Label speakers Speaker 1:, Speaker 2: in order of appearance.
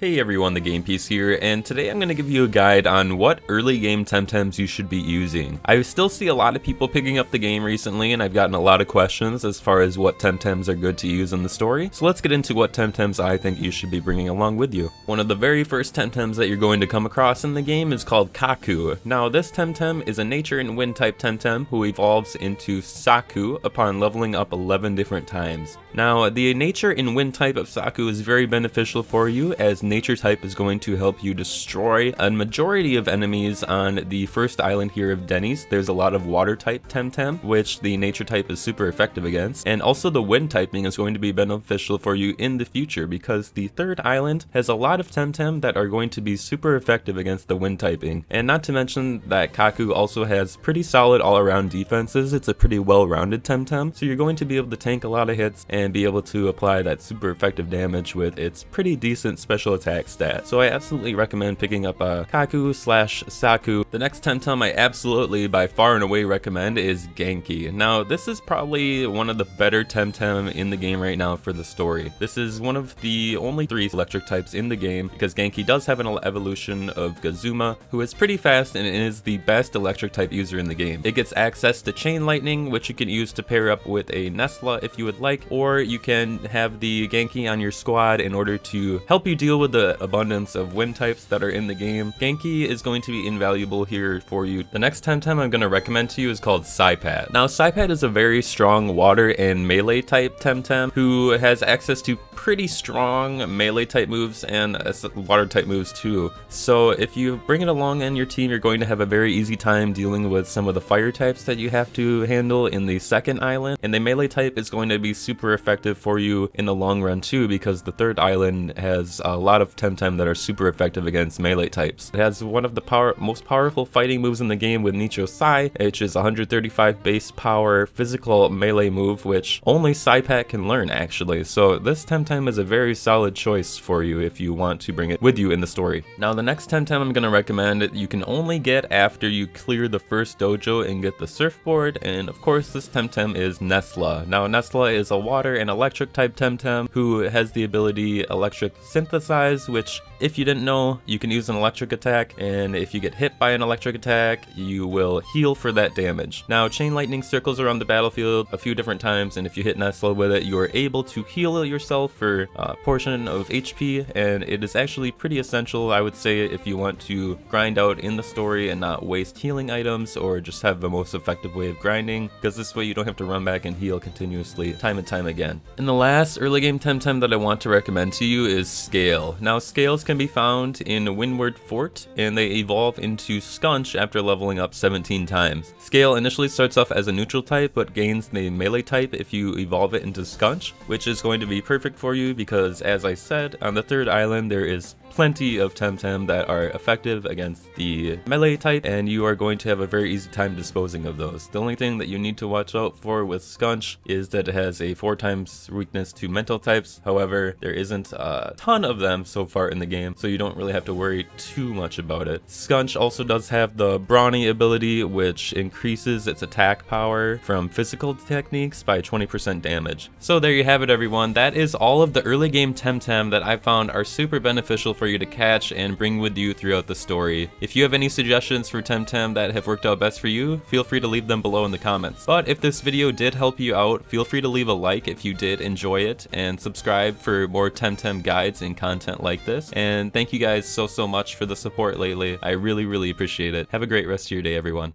Speaker 1: Hey everyone, the Game Piece here, and today I'm going to give you a guide on what early game Temtems you should be using. I still see a lot of people picking up the game recently, and I've gotten a lot of questions as far as what Temtems are good to use in the story. So let's get into what Temtems I think you should be bringing along with you. One of the very first Temtems that you're going to come across in the game is called Kaku. Now this Temtem is a nature and wind type Temtem who evolves into Saku upon leveling up 11 different times. Now the nature and wind type of Saku is very beneficial for you, as nature type is going to help you destroy a majority of enemies on the first island here of Denny's. There's a lot of water type Temtem, which the nature type is super effective against, and also the wind typing is going to be beneficial for you in the future because the third island has a lot of Temtem that are going to be super effective against the wind typing. And not to mention that Kaku also has pretty solid all-around defenses. It's a pretty well-rounded Temtem, so you're going to be able to tank a lot of hits and be able to apply that super effective damage with its pretty decent special attack stat. So I absolutely recommend picking up a Kaku/Saku. The next Temtem I absolutely by far and away recommend is Genki. Now this is probably one of the better Temtem in the game right now for the story. This is one of the only 3 electric types in the game because Genki does have an evolution of Gazuma, who is pretty fast and is the best electric type user in the game. It gets access to Chain Lightning, which you can use to pair up with a Nesler if you would like, or you can have the Genki on your squad in order to help you deal with the abundance of wind types that are in the game. Genki is going to be invaluable here for you. The next Temtem I'm going to recommend to you is called Saip. Now Saip is a very strong water and melee type Temtem who has access to pretty strong melee type moves and water type moves too. So if you bring it along in your team, you're going to have a very easy time dealing with some of the fire types that you have to handle in the second island, and the melee type is going to be super effective for you in the long run too, because the third island has a lot of Temtem that are super effective against melee types. It has one of the most powerful fighting moves in the game with Nicho Sai, which is 135 base power physical melee move, which only Saip can learn actually. So this Temtem is a very solid choice for you if you want to bring it with you in the story. Now the next Temtem I'm going to recommend you can only get after you clear the first dojo and get the surfboard, and of course this Temtem is Nesler. Now Nesler is a water and electric type Temtem who has the ability Electric Synthesize, which if you didn't know, you can use an electric attack, and if you get hit by an electric attack, you will heal for that damage. Now, Chain Lightning circles around the battlefield a few different times, and if you hit Nestle with it, you are able to heal yourself for a portion of HP, and it is actually pretty essential, I would say, if you want to grind out in the story and not waste healing items, or just have the most effective way of grinding, because this way you don't have to run back and heal continuously time and time again. And the last early game Temtem that I want to recommend to you is Scale. Now, Scales can be found in Windward Fort, and they evolve into Scotch after leveling up 17 times. Scale initially starts off as a neutral type, but gains the melee type if you evolve it into Scotch, which is going to be perfect for you because, as I said, on the third island there is plenty of Temtem that are effective against the melee type, and you are going to have a very easy time disposing of those. The only thing that you need to watch out for with Scotch is that it has a 4 times weakness to mental types. However, there isn't a ton of them so far in the game, so you don't really have to worry too much about it. Scotch also does have the Brawny ability, which increases its attack power from physical techniques by 20% damage. So there you have it everyone, that is all of the early game Temtem that I found are super beneficial for you to catch and bring with you throughout the story. If you have any suggestions for Temtem that have worked out best for you, feel free to leave them below in the comments. But if this video did help you out, feel free to leave a like if you did enjoy it, and subscribe for more Temtem guides and content like this. And thank you guys so much for the support lately. I really appreciate it. Have a great rest of your day everyone.